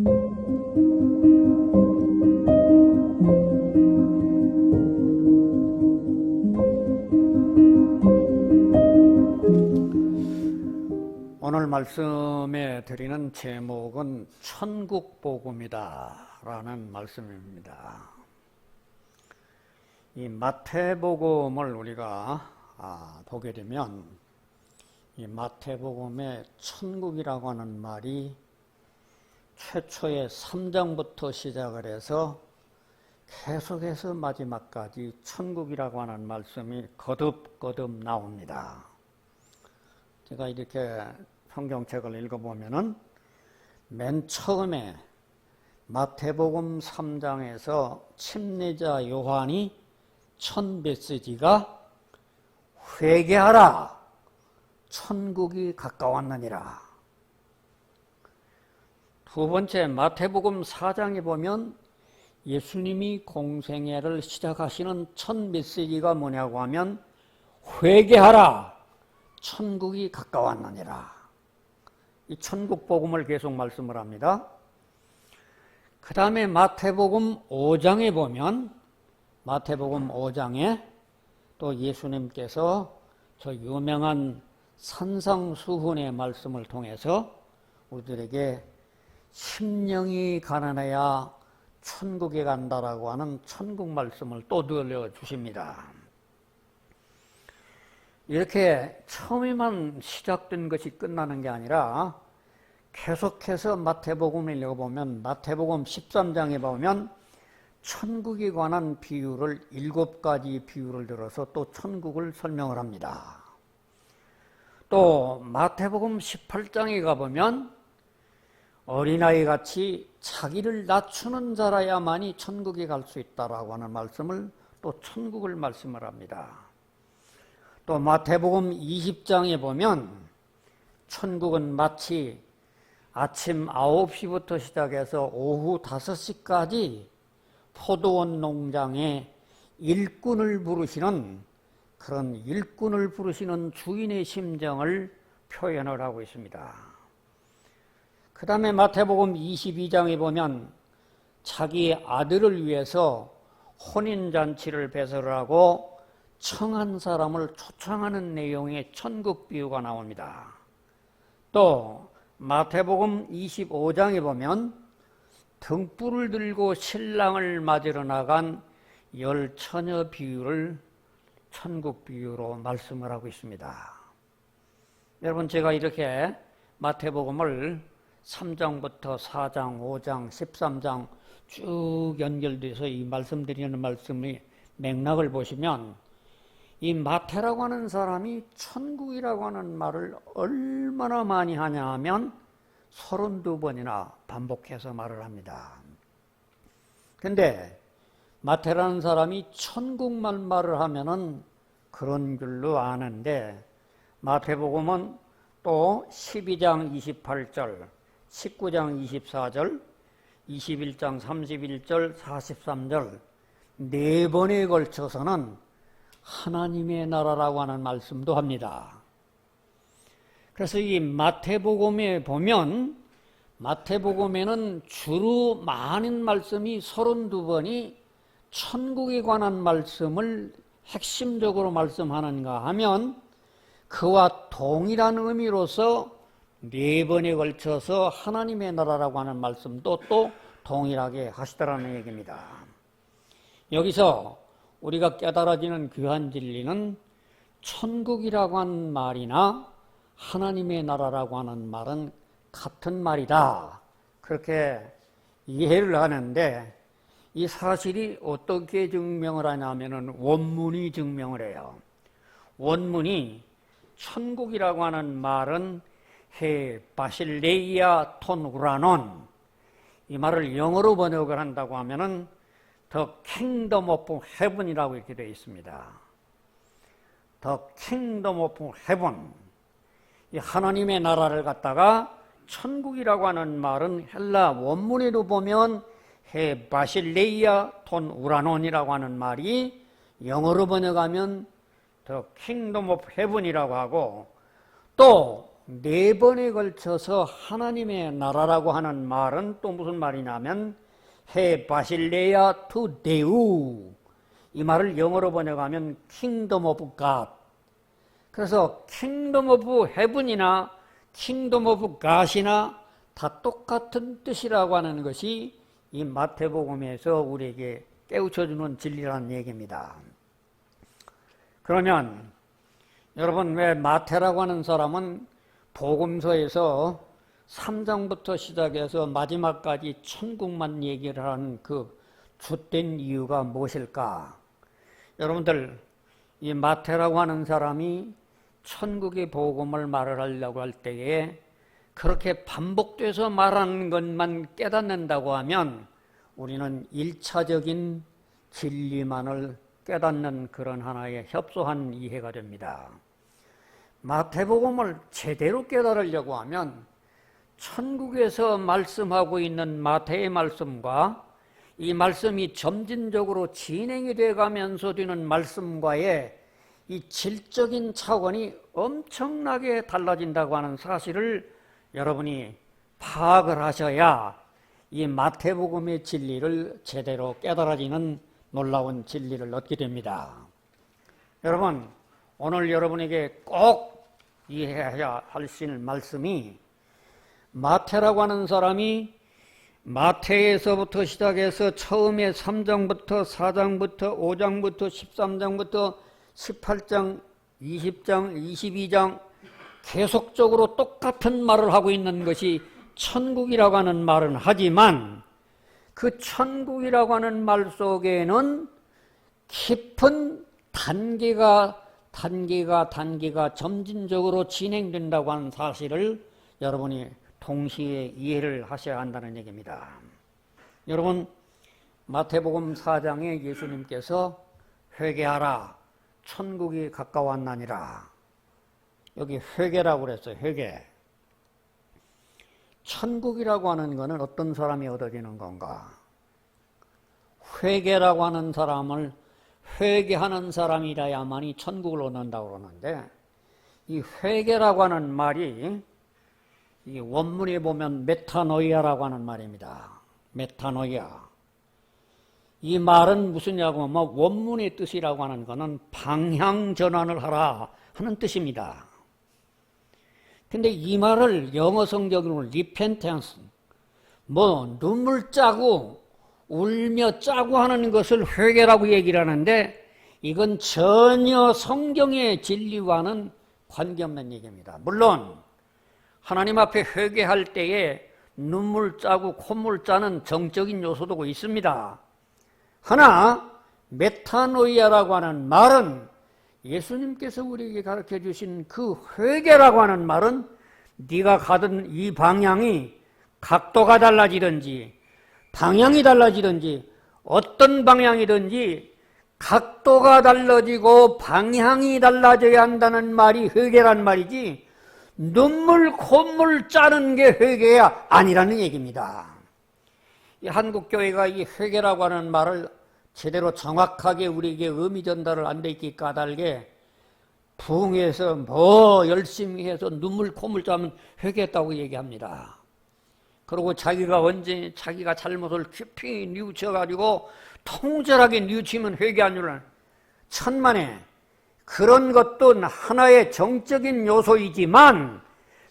오늘 말씀에 드리는 제목은 천국복음이다 라는 말씀입니다. 이 마태복음을 우리가 보게 되면 이 마태복음의 천국이라고 하는 말이 최초의 3장부터 시작을 해서 계속해서 마지막까지 천국이라고 하는 말씀이 거듭거듭 나옵니다. 제가 이렇게 성경책을 읽어보면은 맨 처음에 마태복음 3장에서 침례자 요한이 첫 메시지가 회개하라, 천국이 가까웠느니라. 두 번째 마태복음 4장에 보면 예수님이 공생애를 시작하시는 첫 메시지가 뭐냐고 하면 회개하라, 천국이 가까웠느니라. 이 천국 복음을 계속 말씀을 합니다. 그 다음에 마태복음 5장에 보면 마태복음 5장에 또 예수님께서 저 유명한 산상수훈의 말씀을 통해서 우리들에게 심령이 가난해야 천국에 간다라고 하는 천국 말씀을 또 들려주십니다. 이렇게 처음에만 시작된 것이 끝나는 게 아니라 계속해서 마태복음을 읽어보면 마태복음 13장에 보면 천국에 관한 비유를 7가지 비유를 들어서 또 천국을 설명을 합니다. 또 마태복음 18장에 가보면 어린아이같이 자기를 낮추는 자라야만이 천국에 갈 수 있다라고 하는 말씀을 또 천국을 말씀을 합니다. 또 마태복음 20장에 보면 천국은 마치 아침 9시부터 시작해서 오후 5시까지 포도원 농장에 일꾼을 부르시는 그런 일꾼을 부르시는 주인의 심정을 표현을 하고 있습니다. 그 다음에 마태복음 22장에 보면 자기 아들을 위해서 혼인잔치를 배설을 하고 청한 사람을 초청하는 내용의 천국 비유가 나옵니다. 또 마태복음 25장에 보면 등불을 들고 신랑을 맞으러 나간 10처녀 비유를 천국 비유로 말씀을 하고 있습니다. 여러분, 제가 이렇게 마태복음을 3장부터 4장, 5장, 13장 쭉 연결돼서 이 말씀드리는 말씀의 맥락을 보시면 이 마태라고 하는 사람이 천국이라고 하는 말을 얼마나 많이 하냐 하면 32번이나 반복해서 말을 합니다. 근데 마태라는 사람이 천국만 말을 하면은 그런 줄로 아는데 마태복음은 또 12장 28절, 19장 24절, 21장 31절, 43절 4번에 걸쳐서는 하나님의 나라라고 하는 말씀도 합니다. 그래서 이 마태복음에 보면 마태복음에는 주로 많은 말씀이 32번이 천국에 관한 말씀을 핵심적으로 말씀하는가 하면 그와 동일한 의미로서 4번에 걸쳐서 하나님의 나라라고 하는 말씀도 또 동일하게 하시더라는 얘기입니다. 여기서 우리가 깨달아지는 귀한 진리는 천국이라고 하는 말이나 하나님의 나라라고 하는 말은 같은 말이다, 그렇게 이해를 하는데 이 사실이 어떻게 증명을 하냐면은 원문이 증명을 해요. 원문이 천국이라고 하는 말은 헤 바실레이아 톤 우라논, 이 말을 영어로 번역을 한다고 하면은 The Kingdom of Heaven이라고 이렇게 되어 있습니다. The Kingdom of Heaven, 이 하나님의 나라를 갖다가 천국이라고 하는 말은 헬라 원문에도 보면 헤 바실레이아 톤 우라논이라고 하는 말이 영어로 번역하면 The Kingdom of Heaven이라고 하고, 또 4번에 걸쳐서 하나님의 나라라고 하는 말은 또 무슨 말이냐면 헤 바실레아 투 데우, 이 말을 영어로 번역하면 킹덤 오브 갓. 그래서 킹덤 오브 헤븐이나 킹덤 오브 갓이나 다 똑같은 뜻이라고 하는 것이 이 마태복음에서 우리에게 깨우쳐주는 진리라는 얘기입니다. 그러면 여러분, 왜 마태라고 하는 사람은 복음서에서 3장부터 시작해서 마지막까지 천국만 얘기를 하는 그 주된 이유가 무엇일까? 여러분들, 이 마태라고 하는 사람이 천국의 복음을 말을 하려고 할 때에 그렇게 반복돼서 말하는 것만 깨닫는다고 하면 우리는 1차적인 진리만을 깨닫는 그런 하나의 협소한 이해가 됩니다. 마태복음을 제대로 깨달으려고 하면 천국에서 말씀하고 있는 마태의 말씀과 이 말씀이 점진적으로 진행이 돼가면서 되는 말씀과의 이 질적인 차원이 엄청나게 달라진다고 하는 사실을 여러분이 파악을 하셔야 이 마태복음의 진리를 제대로 깨달아지는 놀라운 진리를 얻게 됩니다. 여러분, 오늘 여러분에게 꼭 이해해야 할 수 있는 말씀이 마태라고 하는 사람이 마태에서부터 시작해서 처음에 3장부터 4장부터 5장부터 13장부터 18장, 20장, 22장 계속적으로 똑같은 말을 하고 있는 것이 천국이라고 하는 말은 하지만 그 천국이라고 하는 말 속에는 깊은 단계가 점진적으로 진행된다고 하는 사실을 여러분이 동시에 이해를 하셔야 한다는 얘기입니다. 여러분, 마태복음 4장에 예수님께서 회개하라, 천국이 가까웠나니라. 여기 회개라고 그랬어요. 회개. 천국이라고 하는 것은 어떤 사람이 얻어지는 건가? 회개라고 하는 사람을 회개하는 사람이라야만이 천국을 얻는다고 그러는데, 이 회개라고 하는 말이 이 원문에 보면 메타노이아라고 하는 말입니다. 메타노이아. 이 말은 무슨냐고 하면 원문의 뜻이라고 하는 것은 방향 전환을 하라 하는 뜻입니다. 근데 이 말을 영어 성경으로 repentance, 눈물 짜고 울며 짜고 하는 것을 회개라고 얘기를 하는데 이건 전혀 성경의 진리와는 관계없는 얘기입니다. 물론 하나님 앞에 회개할 때에 눈물 짜고 콧물 짜는 정적인 요소도 있습니다. 하나 메타노이아라고 하는 말은 예수님께서 우리에게 가르쳐 주신 그 회개라고 하는 말은 네가 가던 이 방향이 각도가 달라지든지 방향이 달라지든지 어떤 방향이든지 각도가 달라지고 방향이 달라져야 한다는 말이 회개란 말이지 눈물 콧물 짜는 게 회개야 아니라는 얘기입니다. 이 한국교회가 이 회개라고 하는 말을 제대로 정확하게 우리에게 의미 전달을 안 돼 있기 까닭에 부흥해서 열심히 해서 눈물 콧물 짜면 회개했다고 얘기합니다. 그리고 자기가 언제 자기가 잘못을 깊이 뉘우쳐가지고 통절하게 뉘우치면 회개한 줄은 천만에 그런 것도 하나의 정적인 요소이지만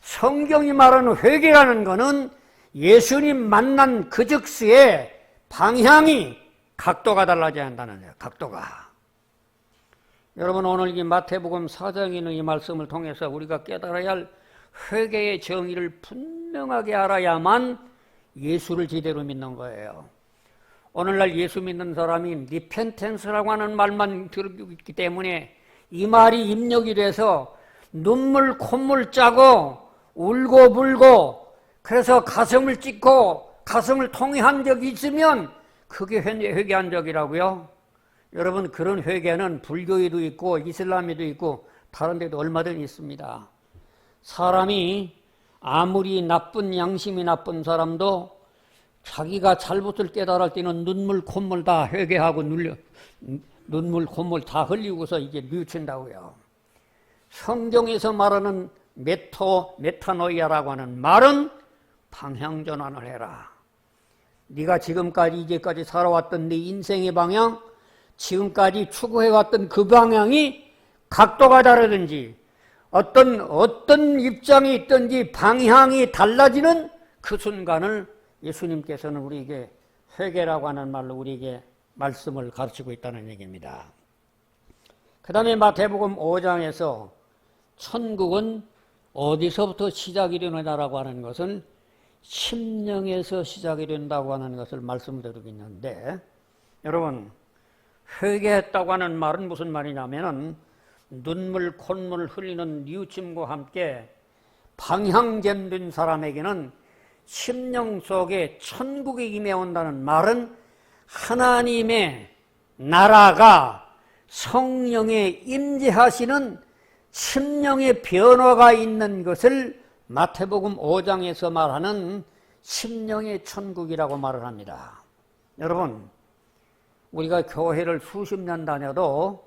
성경이 말하는 회개라는 것은 예수님 만난 그 즉시에 방향이 각도가 달라져야 한다는 거예요. 각도가. 여러분, 오늘 이 마태복음 4장에 있는 이 말씀을 통해서 우리가 깨달아야 할 회개의 정의를 분명하게 알아야만 예수를 제대로 믿는 거예요. 오늘날 예수 믿는 사람이 리펜텐스라고 하는 말만 들고 있기 때문에 이 말이 입력이 돼서 눈물 콧물 짜고 울고 불고 그래서 가슴을 찢고 가슴을 통회한 적이 있으면 그게 회개한 적이라고요. 여러분, 그런 회개는 불교에도 있고 이슬람에도 있고 다른 데도 얼마든지 있습니다. 사람이 아무리 나쁜 양심이 나쁜 사람도 자기가 잘못을 깨달을 때는 눈물 콧물 다 회개하고 눈물 콧물 다 흘리고서 이제 뉘우친다고요. 성경에서 말하는 메타노이아라고 하는 말은 방향전환을 해라. 네가 지금까지 이제까지 살아왔던 네 인생의 방향, 지금까지 추구해왔던 그 방향이 각도가 다르든지 어떤 입장이 있든지 방향이 달라지는 그 순간을 예수님께서는 우리에게 회개라고 하는 말로 우리에게 말씀을 가르치고 있다는 얘기입니다. 그 다음에 마태복음 5장에서 천국은 어디서부터 시작이 되느냐라고 하는 것은 심령에서 시작이 된다고 하는 것을 말씀드리고 있는데, 여러분, 회개했다고 하는 말은 무슨 말이냐면은 눈물 콧물 흘리는 뉘우침과 함께 방향전된 사람에게는 심령 속에 천국이 임해온다는 말은 하나님의 나라가 성령에 임재하시는 심령의 변화가 있는 것을 마태복음 5장에서 말하는 심령의 천국이라고 말을 합니다. 여러분, 우리가 교회를 수십 년 다녀도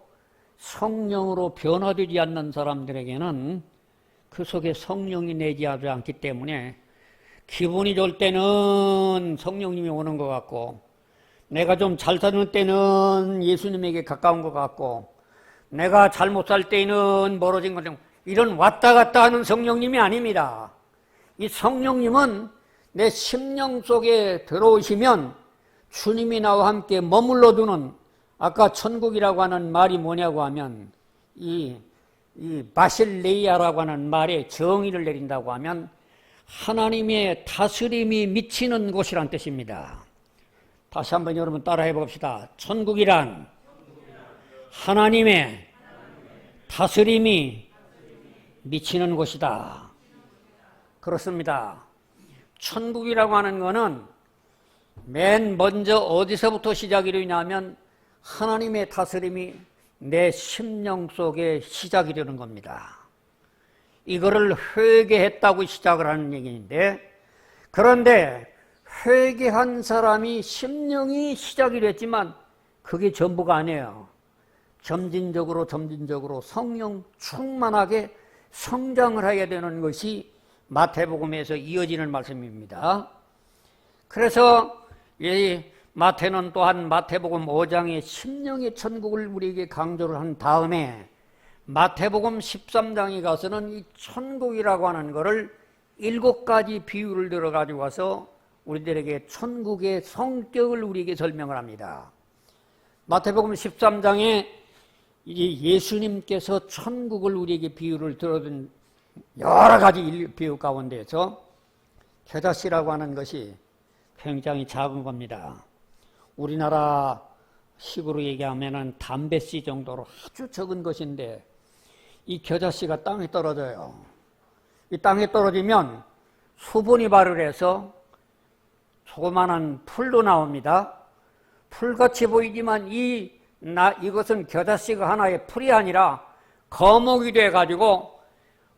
성령으로 변화되지 않는 사람들에게는 그 속에 성령이 내재하지 않기 때문에 기분이 좋을 때는 성령님이 오는 것 같고, 내가 좀 잘 사는 때는 예수님에게 가까운 것 같고, 내가 잘못 살 때는 멀어진 것 같고, 이런 왔다 갔다 하는 성령님이 아닙니다. 이 성령님은 내 심령 속에 들어오시면 주님이 나와 함께 머물러 두는, 아까 천국이라고 하는 말이 뭐냐고 하면 이 바실레이아라고 하는 말에 정의를 내린다고 하면 하나님의 다스림이 미치는 곳이란 뜻입니다. 다시 한번 여러분 따라해 봅시다. 천국이란 하나님의 다스림이 미치는 곳이다. 그렇습니다. 천국이라고 하는 것은 맨 먼저 어디서부터 시작이 되냐면 하나님의 다스림이 내 심령 속에 시작이 되는 겁니다. 이거를 회개했다고 시작을 하는 얘기인데, 그런데 회개한 사람이 심령이 시작이 됐지만 그게 전부가 아니에요. 점진적으로 성령 충만하게 성장을 해야 되는 것이 마태복음에서 이어지는 말씀입니다. 그래서 이 마태는 또한 마태복음 5장의 심령의 천국을 우리에게 강조를 한 다음에 마태복음 13장에 가서는 이 천국이라고 하는 것을 7가지 비유를 들어가지고 와서 우리들에게 천국의 성격을 우리에게 설명을 합니다. 마태복음 13장에 예수님께서 천국을 우리에게 비유를 들어준 여러 가지 비유 가운데서 겨자씨라고 하는 것이 굉장히 작은 겁니다. 우리나라 식으로 얘기하면 담배씨 정도로 아주 적은 것인데 이 겨자씨가 땅에 떨어져요. 이 땅에 떨어지면 수분이 발을해서 조그마한 풀도 나옵니다. 풀같이 보이지만 이것은 겨자씨가 하나의 풀이 아니라 거목이 돼가지고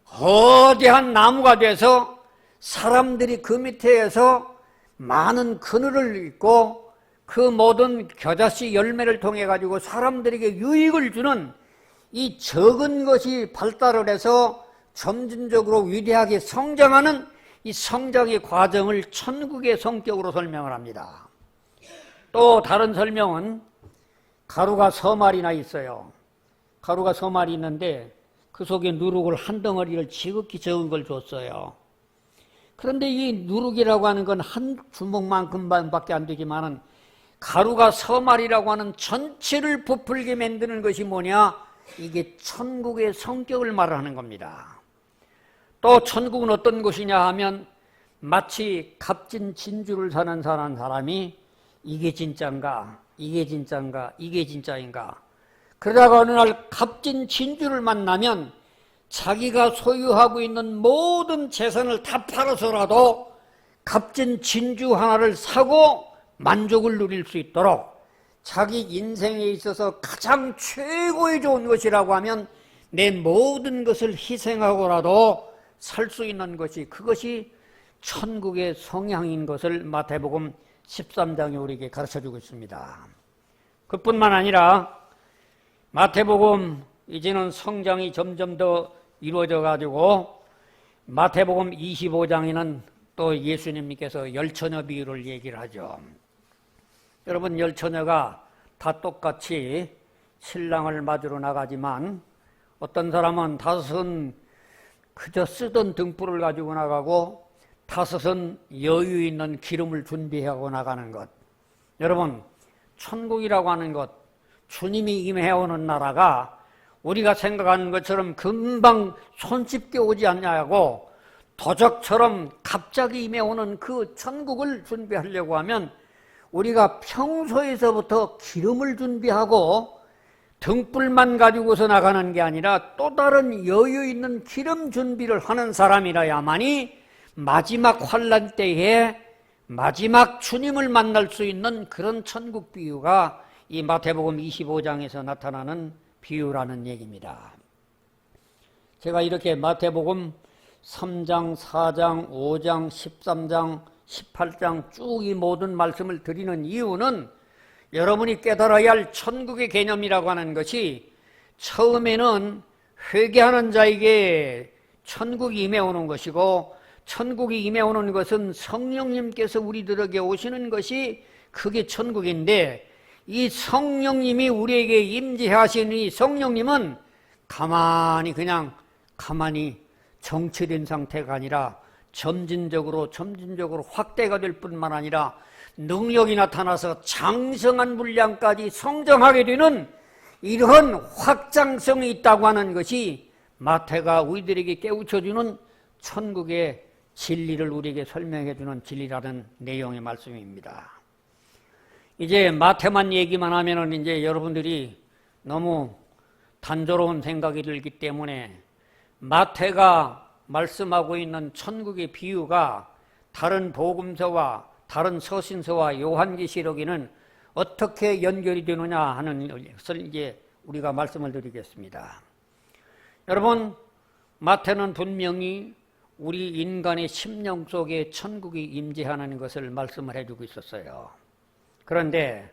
거대한 나무가 돼서 사람들이 그 밑에서 많은 그늘을 입고 그 모든 겨자씨 열매를 통해 가지고 사람들에게 유익을 주는 이 적은 것이 발달을 해서 점진적으로 위대하게 성장하는 이 성장의 과정을 천국의 성격으로 설명을 합니다. 또 다른 설명은 가루가 서말이나 있어요. 가루가 서말이 있는데 그 속에 누룩을 한 덩어리를 지극히 적은 걸 줬어요. 그런데 이 누룩이라고 하는 건 한 주먹만큼밖에 안 되지만은 가루가 서말이라고 하는 전체를 부풀게 만드는 것이 뭐냐? 이게 천국의 성격을 말하는 겁니다. 또 천국은 어떤 곳이냐 하면 마치 값진 진주를 사는 사람이 이게 진짜인가? 이게 진짜인가? 이게 진짜인가? 그러다가 어느 날 값진 진주를 만나면 자기가 소유하고 있는 모든 재산을 다 팔아서라도 값진 진주 하나를 사고 만족을 누릴 수 있도록 자기 인생에 있어서 가장 최고의 좋은 것이라고 하면 내 모든 것을 희생하고라도 살 수 있는 것이, 그것이 천국의 성향인 것을 마태복음 13장에 우리에게 가르쳐주고 있습니다. 그뿐만 아니라 마태복음 이제는 성장이 점점 더 이루어져 가지고 마태복음 25장에는 또 예수님께서 열처녀 비유를 얘기를 하죠. 여러분, 열처녀가 다 똑같이 신랑을 맞으러 나가지만 어떤 사람은 다섯은 그저 쓰던 등불을 가지고 나가고 다섯은 여유 있는 기름을 준비하고 나가는 것. 여러분, 천국이라고 하는 것, 주님이 임해오는 나라가 우리가 생각하는 것처럼 금방 손쉽게 오지 않냐고 도적처럼 갑자기 임해오는 그 천국을 준비하려고 하면 우리가 평소에서부터 기름을 준비하고 등불만 가지고서 나가는 게 아니라 또 다른 여유 있는 기름 준비를 하는 사람이라야만이 마지막 환난 때에 마지막 주님을 만날 수 있는 그런 천국 비유가 이 마태복음 25장에서 나타나는 비유라는 얘기입니다. 제가 이렇게 마태복음 3장, 4장, 5장, 13장, 18장 쭉 이 모든 말씀을 드리는 이유는 여러분이 깨달아야 할 천국의 개념이라고 하는 것이 처음에는 회개하는 자에게 천국이 임해오는 것이고, 천국이 임해오는 것은 성령님께서 우리들에게 오시는 것이 그게 천국인데, 이 성령님이 우리에게 임재하시는 이 성령님은 그냥 가만히 정체된 상태가 아니라 점진적으로 확대가 될 뿐만 아니라 능력이 나타나서 장성한 분량까지 성장하게 되는 이러한 확장성이 있다고 하는 것이 마태가 우리들에게 깨우쳐주는 천국의 진리를 우리에게 설명해주는 진리라는 내용의 말씀입니다. 이제 마태만 얘기만 하면은 이제 여러분들이 너무 단조로운 생각이 들기 때문에 마태가 말씀하고 있는 천국의 비유가 다른 복음서와 다른 서신서와 요한계시록에는 어떻게 연결이 되느냐 하는 것을 이제 우리가 말씀을 드리겠습니다. 여러분, 마태는 분명히 우리 인간의 심령 속에 천국이 임재하는 것을 말씀을 해주고 있었어요. 그런데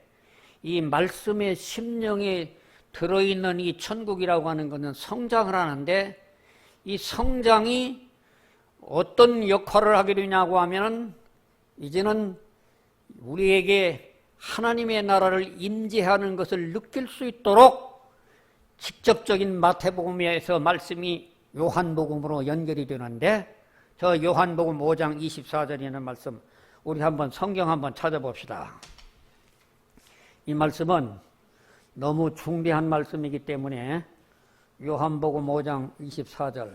이 말씀의 심령에 들어있는 이 천국이라고 하는 것은 성장을 하는데, 이 성장이 어떤 역할을 하게 되냐고 하면은 이제는 우리에게 하나님의 나라를 임재하는 것을 느낄 수 있도록 직접적인 마태복음에서 말씀이 요한복음으로 연결이 되는데, 저 요한복음 5장 24절에 있는 말씀 우리 한번 성경 한번 찾아봅시다. 이 말씀은 너무 중대한 말씀이기 때문에 요한복음 5장 24절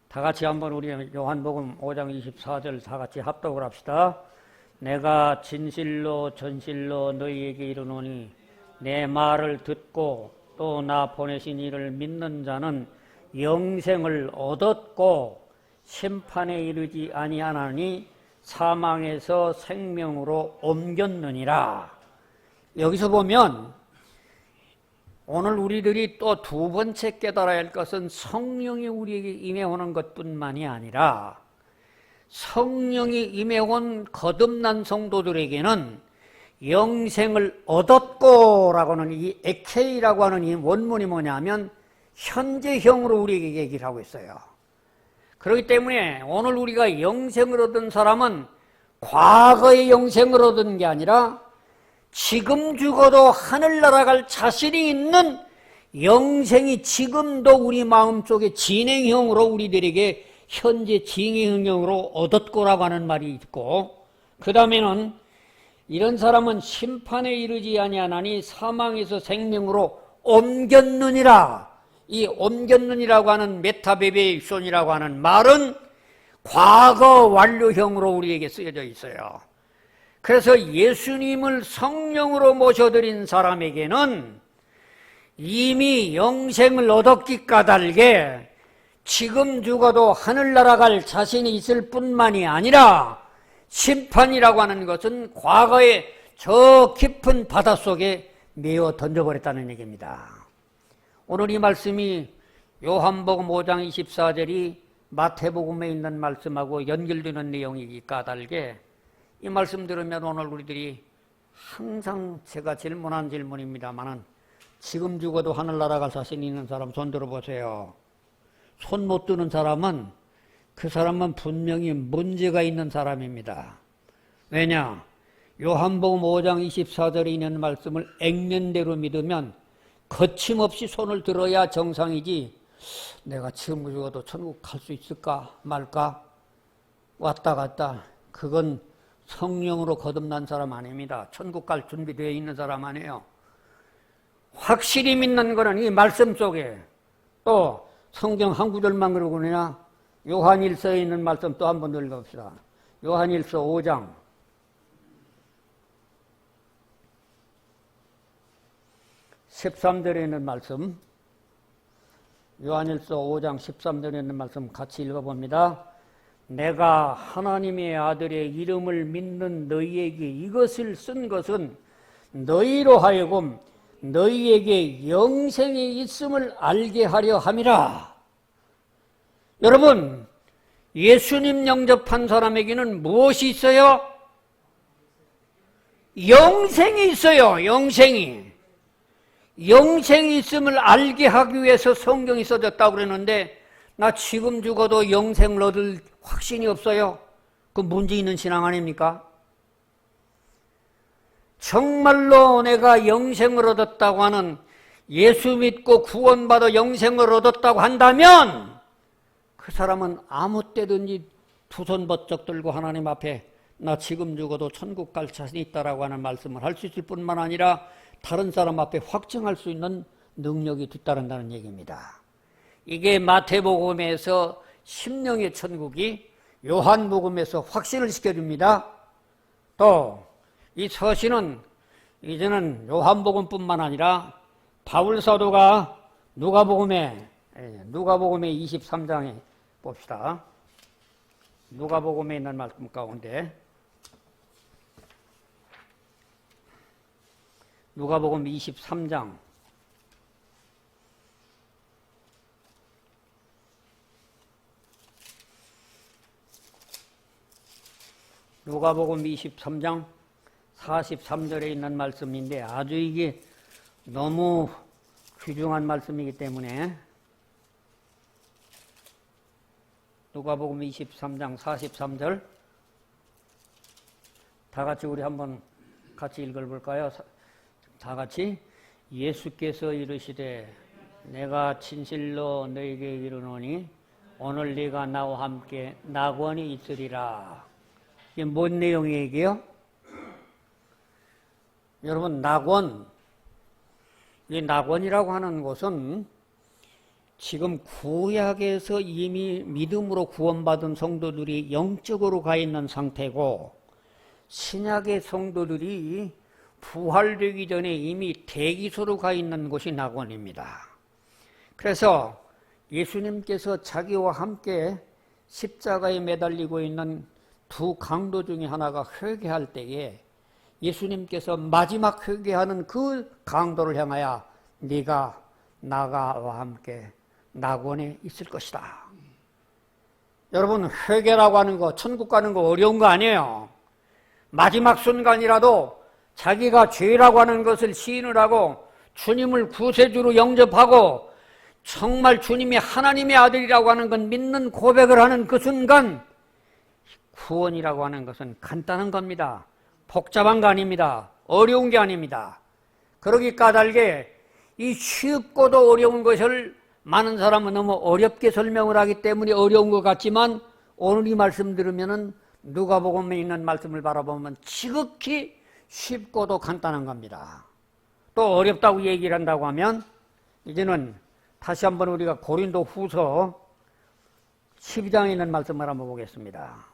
다 같이 한번 우리 요한복음 5장 24절 다 같이 합독을 합시다. 내가 진실로 전실로 너희에게 이르노니 내 말을 듣고 또 나 보내신 이를 믿는 자는 영생을 얻었고 심판에 이르지 아니하나니 사망에서 생명으로 옮겼느니라. 여기서 보면 오늘 우리들이 또 두 번째 깨달아야 할 것은 성령이 우리에게 임해오는 것뿐만이 아니라 성령이 임해온 거듭난 성도들에게는 영생을 얻었고 라고는 이 에케이라고 하는 이 원문이 뭐냐면 현재형으로 우리에게 얘기를 하고 있어요. 그렇기 때문에 오늘 우리가 영생을 얻은 사람은 과거의 영생을 얻은 게 아니라 지금 죽어도 하늘 날아갈 자신이 있는 영생이 지금도 우리 마음속에 진행형으로 우리들에게 현재 진행형으로 얻었고라고 하는 말이 있고, 그 다음에는 이런 사람은 심판에 이르지 아니하나니 사망에서 생명으로 옮겼느니라. 이 옮겼느니라고 하는 메타베베이션이라고 하는 말은 과거 완료형으로 우리에게 쓰여져 있어요. 그래서 예수님을 성령으로 모셔드린 사람에게는 이미 영생을 얻었기 까닭에 지금 죽어도 하늘 날아갈 자신이 있을 뿐만이 아니라 심판이라고 하는 것은 과거에 저 깊은 바닷속에 메어 던져버렸다는 얘기입니다. 오늘 이 말씀이 요한복음 5장 24절이 마태복음에 있는 말씀하고 연결되는 내용이기 까닭에 이 말씀 들으면 오늘 우리들이 항상 제가 질문한 질문입니다만은 지금 죽어도 하늘나라 갈 자신 있는 사람 손 들어보세요. 손 못 드는 사람은 그 사람은 분명히 문제가 있는 사람입니다. 왜냐? 요한복음 5장 24절에 있는 말씀을 액면대로 믿으면 거침없이 손을 들어야 정상이지 내가 지금 죽어도 천국 갈 수 있을까 말까 왔다 갔다 그건 성령으로 거듭난 사람 아닙니다. 천국 갈 준비되어 있는 사람 아니에요. 확실히 믿는 것은 이 말씀 속에 또 성경 한 구절만 그러고 그냥 요한일서에 있는 말씀 또 한 번 읽어봅시다. 요한일서 5장 13절에 있는 말씀, 요한일서 5장 13절에 있는 말씀 같이 읽어봅니다. 내가 하나님의 아들의 이름을 믿는 너희에게 이것을 쓴 것은 너희로 하여금 너희에게 영생이 있음을 알게 하려 함이라. 여러분, 예수님 영접한 사람에게는 무엇이 있어요? 영생이 있어요. 영생이 있음을 알게 하기 위해서 성경이 써졌다고 그러는데 나 지금 죽어도 영생을 얻을 확신이 없어요. 그 문제 있는 신앙 아닙니까? 정말로 내가 영생을 얻었다고 하는 예수 믿고 구원받아 영생을 얻었다고 한다면 그 사람은 아무 때든지 두 손 번쩍 들고 하나님 앞에 나 지금 죽어도 천국 갈 자신이 있다라고 하는 말씀을 할 수 있을 뿐만 아니라 다른 사람 앞에 확증할 수 있는 능력이 뒤따른다는 얘기입니다. 이게 마태복음에서 심령의 천국이 요한복음에서 확신을 시켜줍니다. 또 이 서신은 이제는 요한복음뿐만 아니라 바울사도가 누가복음에 23장에 봅시다. 누가복음에 있는 말씀 가운데 누가복음 23장 누가복음 23장 43절에 있는 말씀인데 아주 이게 너무 귀중한 말씀이기 때문에 누가복음 23장 43절 다 같이 우리 한번 같이 읽어볼까요? 다 같이 예수께서 이르시되 내가 진실로 너에게 이르노니 오늘 네가 나와 함께 낙원이 있으리라. 이게 뭔 내용이 얘기해요? 여러분 낙원, 이 낙원이라고 하는 곳은 지금 구약에서 이미 믿음으로 구원받은 성도들이 영적으로 가 있는 상태고 신약의 성도들이 부활되기 전에 이미 대기소로 가 있는 곳이 낙원입니다. 그래서 예수님께서 자기와 함께 십자가에 매달리고 있는 두 강도 중에 하나가 회개할 때에 예수님께서 마지막 회개하는 그 강도를 향하여 네가 나와 함께 낙원에 있을 것이다. 여러분 회개라고 하는 거 천국 가는 거 어려운 거 아니에요. 마지막 순간이라도 자기가 죄라고 하는 것을 시인을 하고 주님을 구세주로 영접하고 정말 주님이 하나님의 아들이라고 하는 건 믿는 고백을 하는 그 순간 구원이라고 하는 것은 간단한 겁니다. 복잡한 거 아닙니다. 어려운 게 아닙니다. 그러기 까닭에 이 쉽고도 어려운 것을 많은 사람은 너무 어렵게 설명을 하기 때문에 어려운 것 같지만 오늘 이 말씀 들으면은 누가복음에 있는 말씀을 바라보면 지극히 쉽고도 간단한 겁니다. 또 어렵다고 얘기를 한다고 하면 이제는 다시 한번 우리가 고린도 후서 12장에 있는 말씀을 한번 보겠습니다.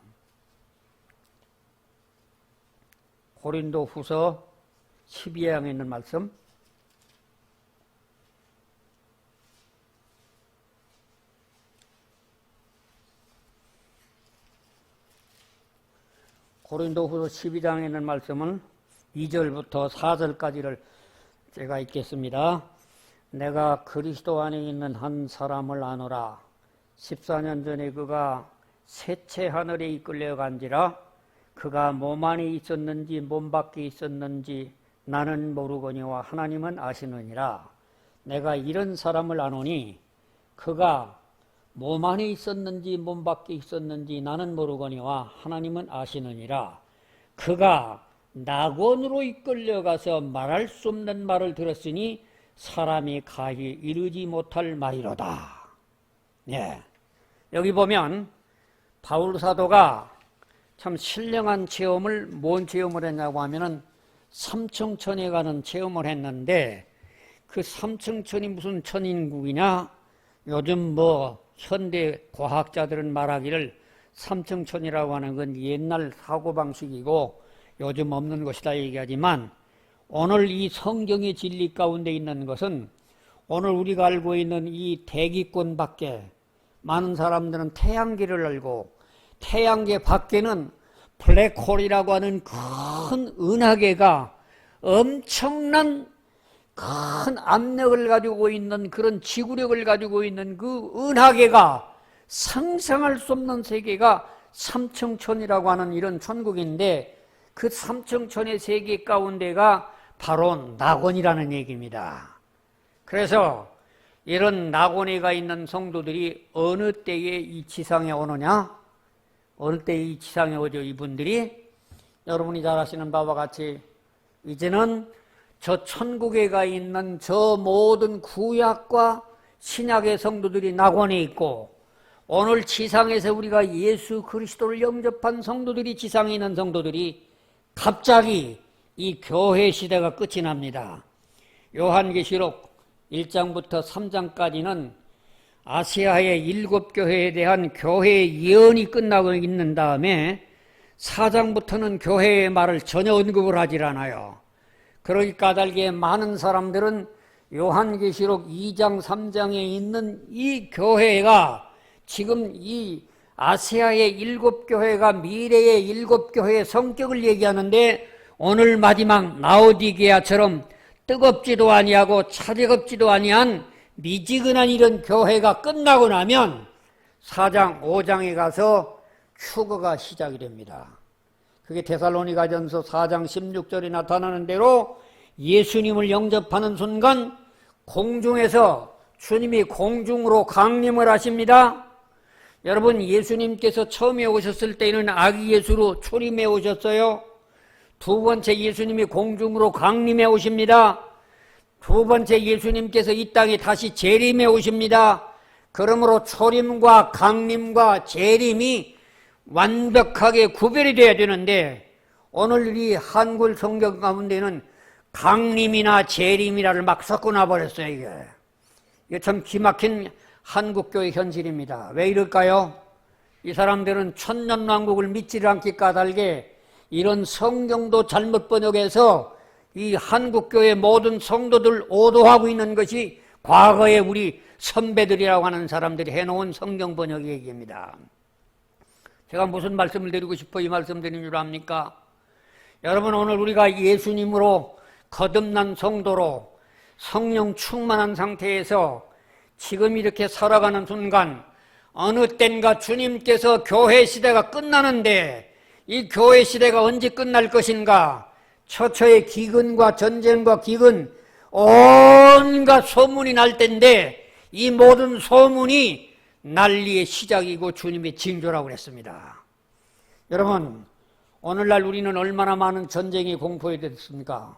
고린도 후서 12장에 있는 말씀 고린도 후서 12장에 있는 말씀은 2절부터 4절까지를 제가 읽겠습니다. 내가 그리스도 안에 있는 한 사람을 아노라. 14년 전에 그가 셋째 하늘에 이끌려 간지라 그가 몸 안에 있었는지 몸 밖에 있었는지 나는 모르거니와 하나님은 아시느니라. 내가 이런 사람을 아노니 그가 몸 안에 있었는지 몸 밖에 있었는지 나는 모르거니와 하나님은 아시느니라. 그가 낙원으로 이끌려가서 말할 수 없는 말을 들었으니 사람이 가히 이르지 못할 말이로다. 예. 여기 보면 바울 사도가 참 신령한 체험을, 뭔 체험을 했냐고 하면은 삼층천에 가는 체험을 했는데, 그 삼층천이 무슨 천인국이냐? 요즘 현대 과학자들은 말하기를 삼층천이라고 하는 건 옛날 사고방식이고 요즘 없는 것이다 얘기하지만, 오늘 이 성경의 진리 가운데 있는 것은 오늘 우리가 알고 있는 이 대기권 밖에 많은 사람들은 태양계를 알고, 태양계 밖에는 블랙홀이라고 하는 큰 은하계가 엄청난 큰 압력을 가지고 있는, 그런 지구력을 가지고 있는 그 은하계가 상상할 수 없는 세계가 삼층천이라고 하는 이런 천국인데, 그 삼층천의 세계 가운데가 바로 낙원이라는 얘기입니다. 그래서 이런 낙원에가 있는 성도들이 어느 때에 이 지상에 오느냐? 어느 때에 이 지상에 오죠? 이분들이 여러분이 잘 아시는 바와 같이 이제는 저 천국에 가 있는 저 모든 구약과 신약의 성도들이 낙원에 있고, 오늘 지상에서 우리가 예수 그리스도를 영접한 성도들이, 지상에 있는 성도들이 갑자기 이 교회 시대가 끝이 납니다. 요한계시록 1장부터 3장까지는 아시아의 7교회에 대한 교회의 예언이 끝나고 있는 다음에 4장부터는 교회의 말을 전혀 언급을 하질 않아요. 그러기 까닭에 많은 사람들은 요한계시록 2장 3장에 있는 이 교회가 지금 이 아시아의 7교회가 미래의 7교회의 성격을 얘기하는데, 오늘 마지막 라오디게아처럼 뜨겁지도 아니하고 차갑지도 아니한 미지근한 이런 교회가 끝나고 나면 4장 5장에 가서 휴거가 시작이 됩니다. 그게 데살로니가전서 4장 16절에 나타나는 대로 예수님을 영접하는 순간 공중에서 주님이 공중으로 강림을 하십니다. 여러분, 예수님께서 처음에 오셨을 때는 아기 예수로 초림해 오셨어요. 두 번째 예수님이 공중으로 강림해 오십니다. 두 번째 예수님께서 이 땅에 다시 재림해 오십니다. 그러므로 초림과 강림과 재림이 완벽하게 구별이 돼야 되는데, 오늘 이 한글 성경 가운데는 강림이나 재림이라를 막 섞어놔 버렸어요. 이게 참 기막힌 한국교회 현실입니다. 왜 이럴까요? 이 사람들은 천년왕국을 믿지를 않기 까닭에 이런 성경도 잘못 번역해서 이 한국교회 모든 성도들 오도하고 있는 것이 과거에 우리 선배들이라고 하는 사람들이 해놓은 성경 번역 얘기입니다. 제가 무슨 말씀을 드리고 싶어 이 말씀 드린 줄 압니까? 여러분, 오늘 우리가 예수님으로 거듭난 성도로 성령 충만한 상태에서 지금 이렇게 살아가는 순간, 어느 땐가 주님께서 교회 시대가 끝나는데, 이 교회 시대가 언제 끝날 것인가? 처처의 기근과 전쟁과 기근, 온갖 소문이 날 텐데, 이 모든 소문이 난리의 시작이고 주님의 징조라고 그랬습니다. 여러분, 오늘날 우리는 얼마나 많은 전쟁이 공포에 됐습니까?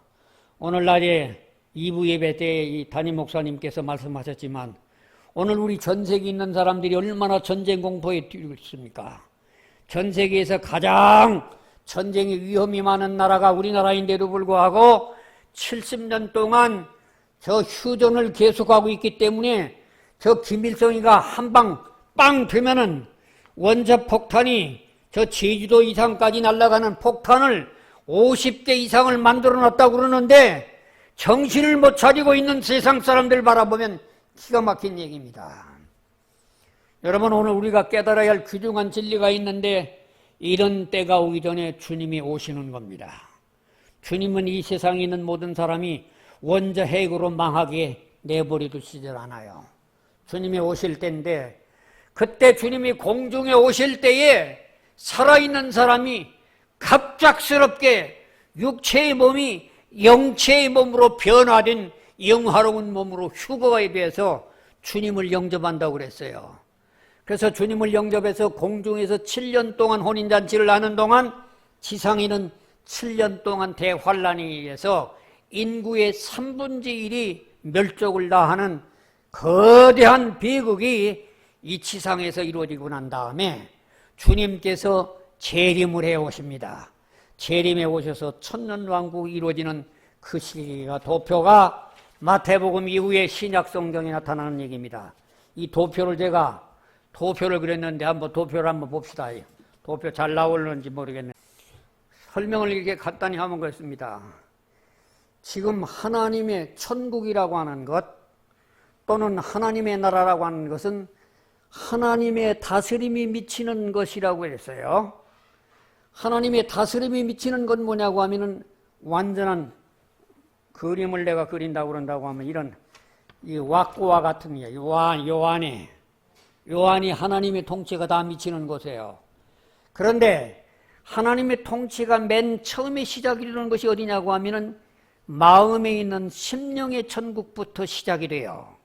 오늘날에 2부 예배 때 이 담임 목사님께서 말씀하셨지만, 오늘 우리 전 세계에 있는 사람들이 얼마나 전쟁 공포에 뛰고 있습니까? 전 세계에서 가장 전쟁의 위험이 많은 나라가 우리나라인데도 불구하고 70년 동안 저 휴전을 계속하고 있기 때문에, 저 김일성이가 한 방 빵 되면은 원자폭탄이 저 제주도 이상까지 날아가는 폭탄을 50개 이상을 만들어 놨다고 그러는데, 정신을 못 차리고 있는 세상 사람들 바라보면 기가 막힌 얘기입니다. 여러분, 오늘 우리가 깨달아야 할 귀중한 진리가 있는데, 이런 때가 오기 전에 주님이 오시는 겁니다. 주님은 이 세상에 있는 모든 사람이 원자 핵으로 망하게 내버려 두시질 않아요. 주님이 오실 때인데, 그때 주님이 공중에 오실 때에 살아있는 사람이 갑작스럽게 육체의 몸이 영체의 몸으로 변화된 영화로운 몸으로 휴거에 대해서 주님을 영접한다고 그랬어요. 그래서 주님을 영접해서 공중에서 7년 동안 혼인잔치를 하는 동안 지상에는 7년 동안 대환란에 의해서 인구의 3분의 1이 멸족을 다하는 거대한 비극이 이 지상에서 이루어지고 난 다음에 주님께서 재림을 해 오십니다. 재림해 오셔서 천년왕국이 이루어지는 그 시기가 도표가 마태복음 이후에 신약성경에 나타나는 얘기입니다. 이 도표를 제가 도표를 그렸는데 한번 도표를 한번 봅시다. 도표 잘 나오는지 모르겠네. 설명을 이렇게 간단히 하면 그렇습니다. 지금 하나님의 천국이라고 하는 것 또는 하나님의 나라라고 하는 것은 하나님의 다스림이 미치는 것이라고 했어요. 하나님의 다스림이 미치는 건 뭐냐고 하면은 완전한 그림을 내가 그린다고 그런다고 하면 이런 이 왁구와 같은 게 요한이 하나님의 통치가 다 미치는 곳이에요. 그런데 하나님의 통치가 맨 처음에 시작이 되는 것이 어디냐고 하면은 마음에 있는 심령의 천국부터 시작이 돼요.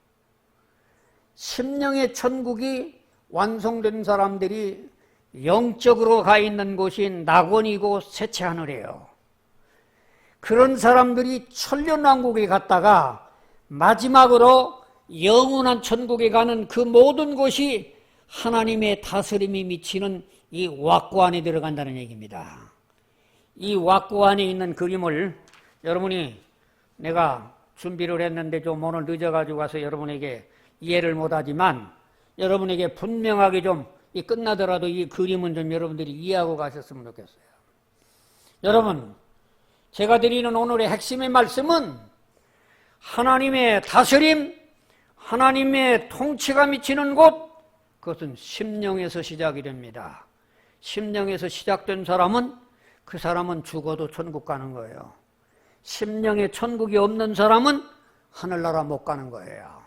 심령의 천국이 완성된 사람들이 영적으로 가 있는 곳이 낙원이고 셋째 하늘이에요. 그런 사람들이 천년왕국에 갔다가 마지막으로 영원한 천국에 가는 그 모든 곳이 하나님의 다스림이 미치는 이 왁구 안에 들어간다는 얘기입니다. 이 왁구 안에 있는 그림을 여러분이 내가 준비를 했는데 좀 오늘 늦어가지고 와서 여러분에게 이해를 못하지만 여러분에게 분명하게 좀 끝나더라도 이 그림은 좀 여러분들이 이해하고 가셨으면 좋겠어요. 여러분, 제가 드리는 오늘의 핵심의 말씀은 하나님의 다스림, 하나님의 통치가 미치는 곳, 그것은 심령에서 시작이 됩니다. 심령에서 시작된 사람은 그 사람은 죽어도 천국 가는 거예요. 심령에 천국이 없는 사람은 하늘나라 못 가는 거예요.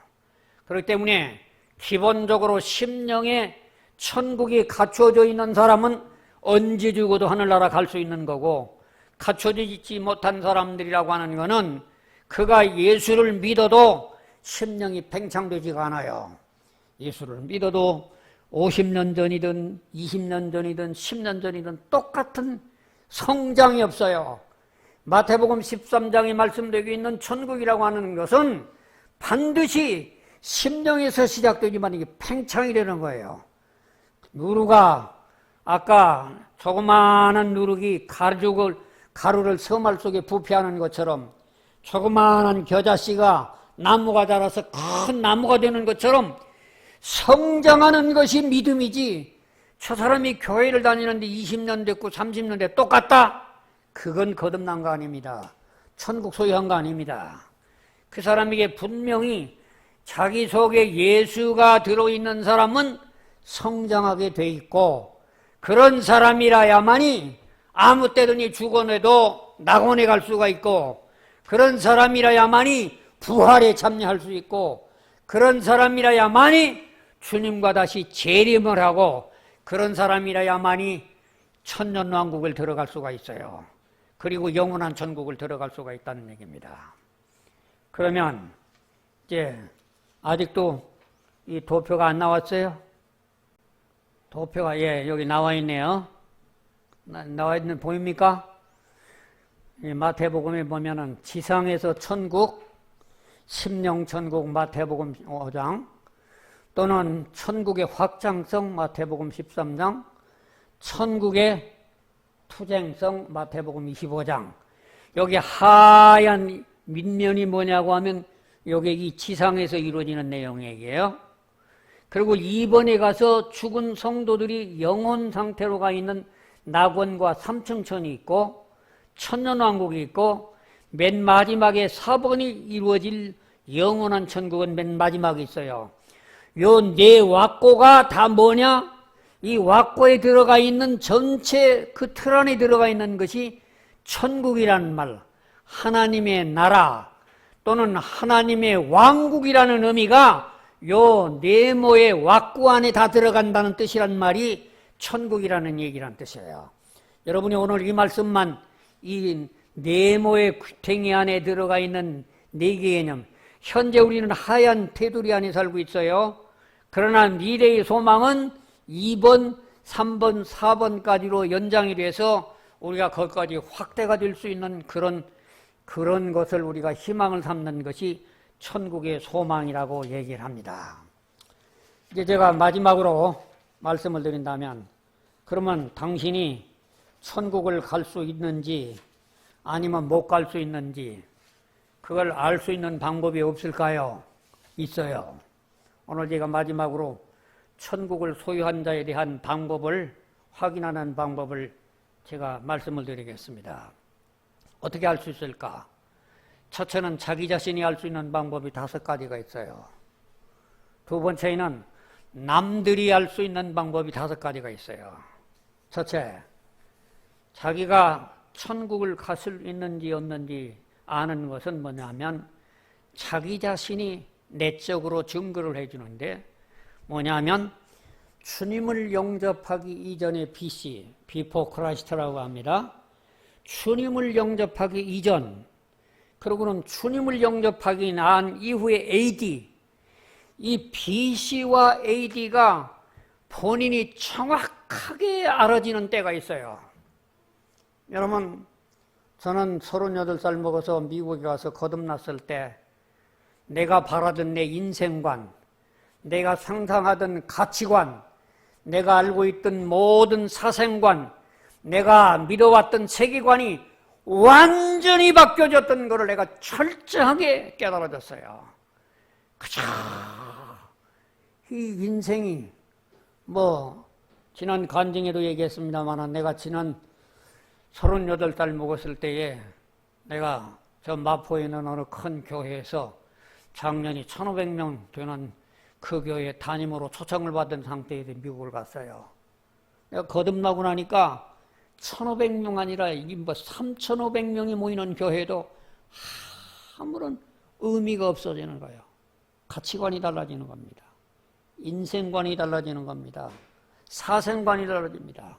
그렇기 때문에 기본적으로 심령에 천국이 갖추어져 있는 사람은 언제 죽어도 하늘나라 갈 수 있는 거고, 갖춰지지 못한 사람들이라고 하는 것은 그가 예수를 믿어도 심령이 팽창되지가 않아요. 예수를 믿어도 50년 전이든 20년 전이든 10년 전이든 똑같은 성장이 없어요. 마태복음 13장에 말씀되고 있는 천국이라고 하는 것은 반드시 심령에서 시작되지만 이게 팽창이 되는 거예요. 누루가 아까 조그마한 누룩이 가루를 서말 속에 부패하는 것처럼 조그마한 겨자씨가 나무가 자라서 큰 나무가 되는 것처럼 성장하는 것이 믿음이지, 저 사람이 교회를 다니는데 20년 됐고 30년 됐고 똑같다? 그건 거듭난 거 아닙니다. 천국 소유한 거 아닙니다. 그 사람에게 분명히 자기 속에 예수가 들어있는 사람은 성장하게 돼 있고, 그런 사람이라야만이 아무 때든지 죽어내도 낙원에 갈 수가 있고, 그런 사람이라야만이 부활에 참여할 수 있고, 그런 사람이라야만이 주님과 다시 재림을 하고, 그런 사람이라야만이 천년왕국을 들어갈 수가 있어요. 그리고 영원한 천국을 들어갈 수가 있다는 얘기입니다. 그러면 이제 아직도 이 도표가 안 나왔어요? 도표가 여기 나와 있네요. 나와 있는 보입니까? 마태복음에 보면은 지상에서 천국, 심령천국 마태복음 5장, 또는 천국의 확장성 마태복음 13장, 천국의 투쟁성 마태복음 25장. 여기 하얀 밑면이 뭐냐고 하면 여기 이 지상에서 이루어지는 내용이에요. 그리고 2번에 가서 죽은 성도들이 영혼 상태로 가 있는 낙원과 삼층천이 있고 천년왕국이 있고, 맨 마지막에 4번이 이루어질 영원한 천국은 맨 마지막에 있어요. 요 네 왁고가 다 뭐냐? 이 왁고에 들어가 있는 전체 그 틀 안에 들어가 있는 것이 천국이라는 말, 하나님의 나라 또는 하나님의 왕국이라는 의미가 요 네모의 왁구 안에 다 들어간다는 뜻이란 말이 천국이라는 얘기란 뜻이에요. 여러분이 오늘 이 말씀만 이 네모의 귀퉁이 안에 들어가 있는 네 개의 개념, 현재 우리는 하얀 테두리 안에 살고 있어요. 그러나 미래의 소망은 2번, 3번, 4번까지로 연장이 돼서 우리가 거기까지 확대가 될 수 있는 그런 것을 우리가 희망을 삼는 것이 천국의 소망이라고 얘기를 합니다. 이제 제가 마지막으로 말씀을 드린다면, 그러면 당신이 천국을 갈 수 있는지 아니면 못 갈 수 있는지 그걸 알 수 있는 방법이 없을까요? 있어요. 오늘 제가 마지막으로 천국을 소유한 자에 대한 방법을 확인하는 방법을 제가 말씀을 드리겠습니다. 어떻게 알 수 있을까? 첫째는 자기 자신이 알 수 있는 방법이 5가지가 있어요. 두 번째는 남들이 알 수 있는 방법이 5가지가 있어요. 첫째, 자기가 천국을 갈 수 있는지 없는지 아는 것은 뭐냐면 자기 자신이 내적으로 증거를 해주는데, 뭐냐면 주님을 영접하기 이전의 BC, Before Christ라고 합니다. 주님을 영접하기 이전, 그리고는 주님을 영접하기 난 이후의 AD, 이 BC와 AD가 본인이 정확하게 알아지는 때가 있어요. 여러분, 저는 38살 먹어서 미국에 가서 거듭났을 때 내가 바라던 내 인생관, 내가 상상하던 가치관, 내가 알고 있던 모든 사생관, 내가 믿어왔던 세계관이 완전히 바뀌어졌던 것을 내가 철저하게 깨달아졌어요. 그저 이 인생이 지난 간증에도 얘기했습니다만, 내가 지난 38살 먹었을 때에 내가 저 마포에 있는 어느 큰 교회에서 작년이 1,500명 되는 그 교회 담임으로 초청을 받은 상태에서 미국을 갔어요. 내가 거듭나고 나니까 1,500명 아니라 3,500명이 모이는 교회도 아무런 의미가 없어지는 거예요. 가치관이 달라지는 겁니다. 인생관이 달라지는 겁니다. 사생관이 달라집니다.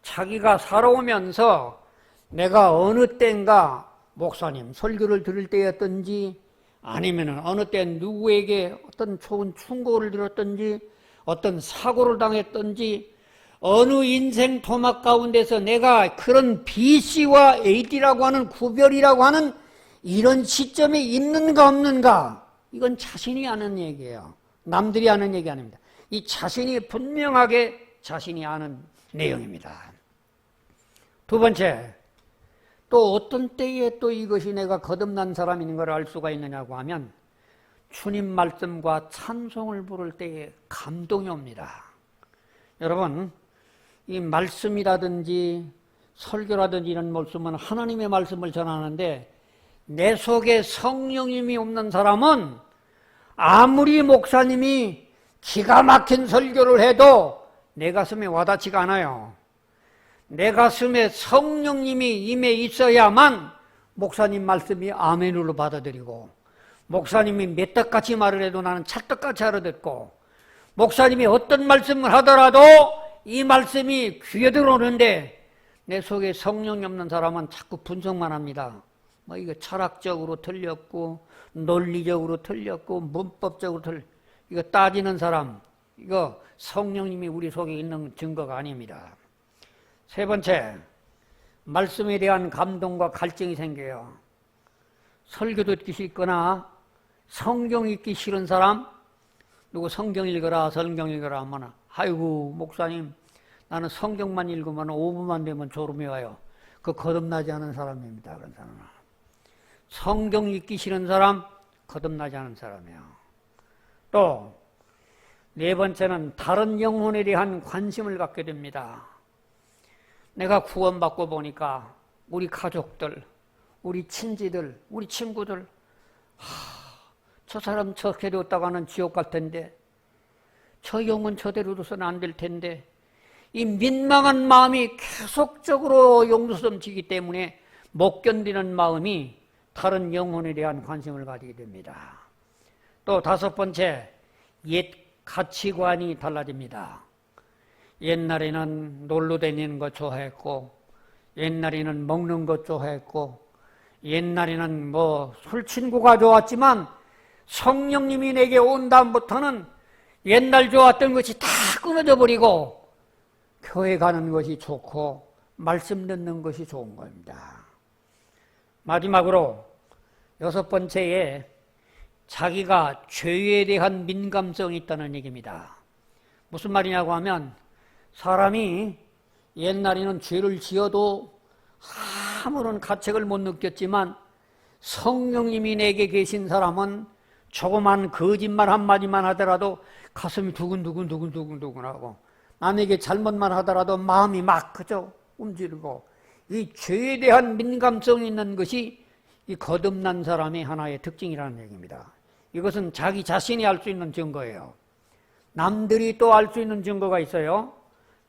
자기가 살아오면서 내가 어느 때인가 목사님 설교를 들을 때였든지, 아니면 어느 때 누구에게 어떤 좋은 충고를 들었든지, 어떤 사고를 당했든지, 어느 인생 토막 가운데서 내가 그런 BC와 AD라고 하는 구별이라고 하는 이런 시점에 있는가 없는가, 이건 자신이 아는 얘기예요. 남들이 아는 얘기 아닙니다. 이 자신이 분명하게 자신이 아는 내용입니다. 두 번째, 또 어떤 때에 또 이것이 내가 거듭난 사람인 걸 알 수가 있느냐고 하면, 주님 말씀과 찬송을 부를 때에 감동이 옵니다. 여러분, 이 말씀이라든지 설교라든지 이런 말씀은 하나님의 말씀을 전하는데, 내 속에 성령님이 없는 사람은 아무리 목사님이 기가 막힌 설교를 해도 내 가슴에 와닿지가 않아요. 내 가슴에 성령님이 임해 있어야만 목사님 말씀이 아멘으로 받아들이고, 목사님이 맷떡같이 말을 해도 나는 찰떡같이 알아듣고, 목사님이 어떤 말씀을 하더라도 이 말씀이 귀에 들어오는데, 내 속에 성령이 없는 사람은 자꾸 분석만 합니다. 이거 철학적으로 틀렸고, 논리적으로 틀렸고, 문법적으로 이거 따지는 사람, 이거 성령님이 우리 속에 있는 증거가 아닙니다. 세 번째, 말씀에 대한 감동과 갈증이 생겨요. 설교 듣기 싫거나 성경 읽기 싫은 사람, 누구 성경 읽어라 하면, 아이고 목사님, 나는 성경만 읽으면 5분만 되면 졸음이 와요. 그 거듭나지 않은 사람입니다. 그런 사람은. 성경 읽기 싫은 사람, 거듭나지 않은 사람이에요. 또 네 번째는 다른 영혼에 대한 관심을 갖게 됩니다. 내가 구원받고 보니까 우리 가족들, 우리 친지들, 우리 친구들, 저 사람 저렇게 되었다고 하는 지옥 갈 텐데, 저 영혼 저대로 둬서는 안 될 텐데, 이 민망한 마음이 계속적으로 용서섬치기 때문에 못 견디는 마음이 다른 영혼에 대한 관심을 가지게 됩니다. 또 다섯 번째, 옛 가치관이 달라집니다. 옛날에는 놀러 다니는 거 좋아했고, 옛날에는 먹는 것 좋아했고, 옛날에는 뭐 술 친구가 좋았지만 성령님이 내게 온 다음부터는 옛날 좋았던 것이 다 끊어져 버리고 교회 가는 것이 좋고 말씀 듣는 것이 좋은 겁니다. 마지막으로 6번째에 자기가 죄에 대한 민감성이 있다는 얘기입니다. 무슨 말이냐고 하면 사람이 옛날에는 죄를 지어도 아무런 가책을 못 느꼈지만 성령님이 내게 계신 사람은 조그만 거짓말 한마디만 하더라도 가슴이 두근두근하고 남에게 잘못만 하더라도 마음이 막 그저 움직이고 이 죄에 대한 민감성이 있는 것이 이 거듭난 사람의 하나의 특징이라는 얘기입니다. 이것은 자기 자신이 알 수 있는 증거예요. 남들이 또 알 수 있는 증거가 있어요.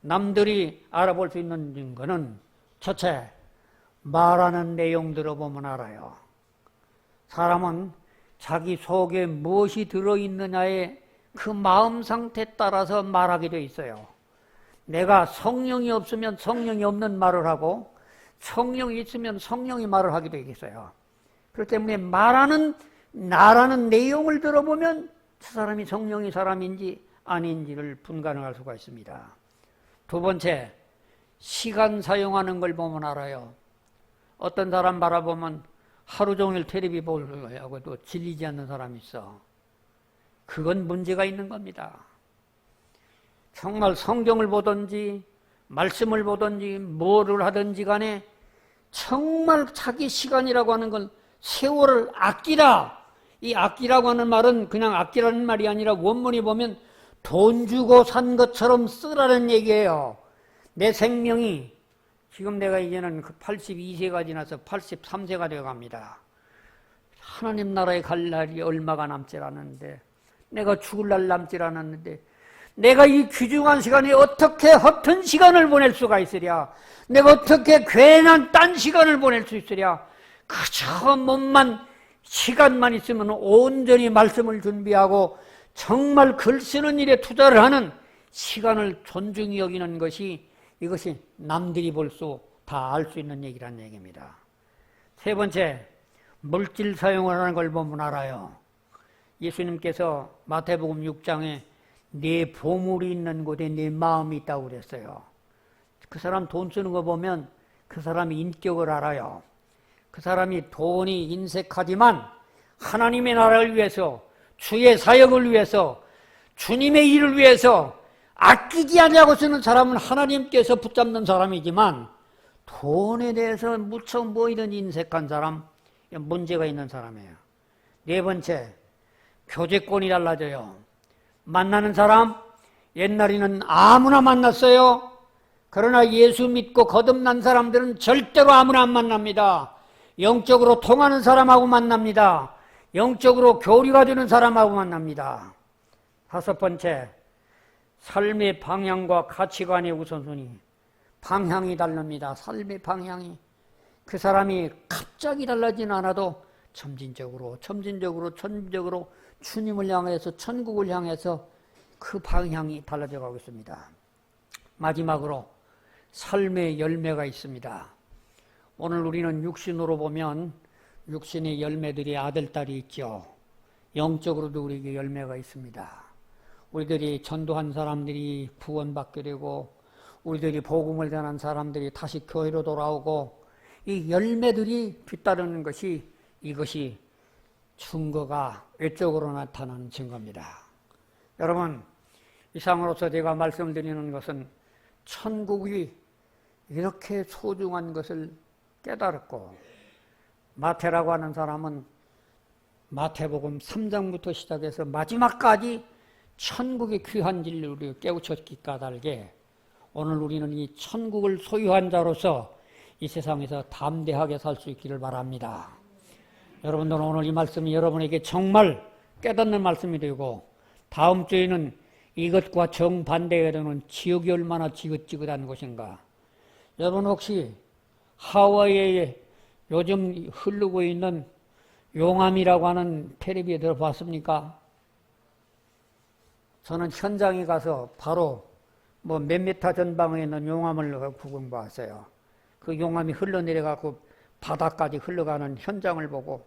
남들이 알아볼 수 있는 증거는 첫째, 말하는 내용 들어보면 알아요. 사람은 자기 속에 무엇이 들어있느냐에 그 마음 상태에 따라서 말하게 돼 있어요. 내가 성령이 없으면 성령이 없는 말을 하고 성령이 있으면 성령이 말을 하게 되겠어요. 그렇기 때문에 나라는 내용을 들어보면 저 사람이 성령의 사람인지 아닌지를 분간할 수가 있습니다. 두 번째, 시간 사용하는 걸 보면 알아요. 어떤 사람 바라보면 하루 종일 텔레비 보려고도 질리지 않는 사람이 있어. 그건 문제가 있는 겁니다. 정말 성경을 보든지 말씀을 보든지 뭐를 하든지 간에 정말 자기 시간이라고 하는 건 세월을 아끼라. 이 아끼라고 하는 말은 그냥 아끼라는 말이 아니라 원문이 보면 돈 주고 산 것처럼 쓰라는 얘기예요. 내 생명이 지금 내가 이제는 82세가 지나서 83세가 되어갑니다. 하나님 나라에 갈 날이 얼마가 남질 않았는데 내가 죽을 날 남질 않았는데 내가 이 귀중한 시간에 어떻게 허튼 시간을 보낼 수가 있으랴. 내가 어떻게 괜한 딴 시간을 보낼 수 있으랴. 그저 몸만 시간만 있으면 온전히 말씀을 준비하고 정말 글 쓰는 일에 투자를 하는 시간을 존중히 여기는 것이 이것이 남들이 볼 수 다 알 수 있는 얘기라는 얘기입니다. 세 번째, 물질 사용을 하는 걸 보면 알아요. 예수님께서 마태복음 6장에 내 보물이 있는 곳에 내 마음이 있다고 그랬어요. 그 사람 돈 쓰는 거 보면 그 사람이 인격을 알아요. 그 사람이 돈이 인색하지만 하나님의 나라를 위해서 주의 사역을 위해서 주님의 일을 위해서 아끼지 않냐고 쓰는 사람은 하나님께서 붙잡는 사람이지만 돈에 대해서 무척 뭐이든 인색한 사람, 문제가 있는 사람이에요. 네 번째, 교제권이 달라져요. 만나는 사람, 옛날에는 아무나 만났어요. 그러나 예수 믿고 거듭난 사람들은 절대로 아무나 안 만납니다. 영적으로 통하는 사람하고 만납니다. 영적으로 교류가 되는 사람하고 만납니다. 다섯 번째, 삶의 방향과 가치관의 우선순위. 방향이 다릅니다. 삶의 방향이. 그 사람이 갑자기 달라지진 않아도 점진적으로 주님을 향해서 천국을 향해서 그 방향이 달라져 가고 있습니다. 마지막으로 삶의 열매가 있습니다. 오늘 우리는 육신으로 보면 육신의 열매들이 아들딸이 있죠. 영적으로도 우리에게 열매가 있습니다. 우리들이 전도한 사람들이 구원받게 되고 우리들이 복음을 전한 사람들이 다시 교회로 돌아오고 이 열매들이 뒤따르는 것이 이것이 증거가 외적으로 나타나는 증거입니다. 여러분, 이상으로서 제가 말씀드리는 것은 천국이 이렇게 소중한 것을 깨달았고 마태라고 하는 사람은 마태복음 3장부터 시작해서 마지막까지 천국의 귀한 진리를 깨우쳤기 까닭에 오늘 우리는 이 천국을 소유한 자로서 이 세상에서 담대하게 살 수 있기를 바랍니다. 여러분들은 오늘 이 말씀이 여러분에게 정말 깨닫는 말씀이 되고 다음 주에는 이것과 정반대가 되는 지옥이 얼마나 지긋지긋한 것인가. 여러분 혹시 하와이에 요즘 흐르고 있는 용암이라고 하는 텔레비에 들어봤습니까? 저는 현장에 가서 바로 뭐 몇 미터 전방에 있는 용암을 구경 봤어요. 그 용암이 흘러내려가고 바다까지 흘러가는 현장을 보고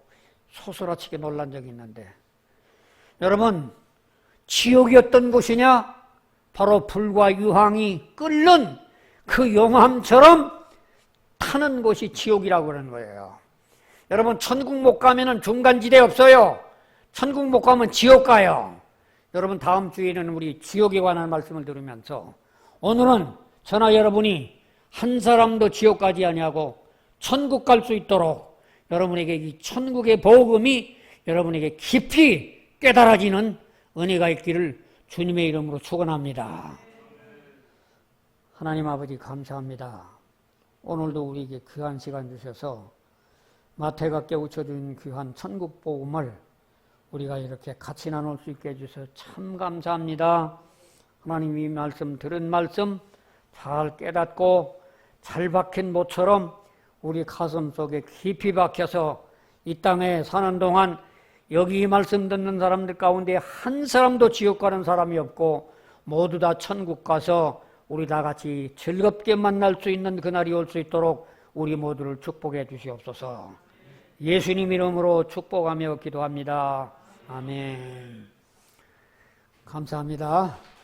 소스라치게 놀란 적이 있는데, 여러분, 지옥이 어떤 곳이냐? 바로 불과 유황이 끓는 그 용암처럼 타는 곳이 지옥이라고 그러는 거예요. 여러분, 천국 못 가면은 중간지대 없어요. 천국 못 가면 지옥 가요. 여러분, 다음 주에는 우리 지옥에 관한 말씀을 들으면서, 오늘은 저나 여러분이 한 사람도 지옥 가지 아니하고 천국 갈 수 있도록 여러분에게 이 천국의 복음이 여러분에게 깊이 깨달아지는 은혜가 있기를 주님의 이름으로 축원합니다. 하나님 아버지 감사합니다. 오늘도 우리에게 귀한 시간 주셔서 마태가 깨우쳐준 귀한 천국 복음을 우리가 이렇게 같이 나눌 수 있게 해주셔서 참 감사합니다. 하나님, 이 말씀 들은 말씀 잘 깨닫고 잘 박힌 모처럼 우리 가슴 속에 깊이 박혀서 이 땅에 사는 동안 여기 이 말씀 듣는 사람들 가운데 한 사람도 지옥 가는 사람이 없고 모두 다 천국 가서 우리 다 같이 즐겁게 만날 수 있는 그날이 올 수 있도록 우리 모두를 축복해 주시옵소서. 예수님 이름으로 축복하며 기도합니다. 아멘. 감사합니다.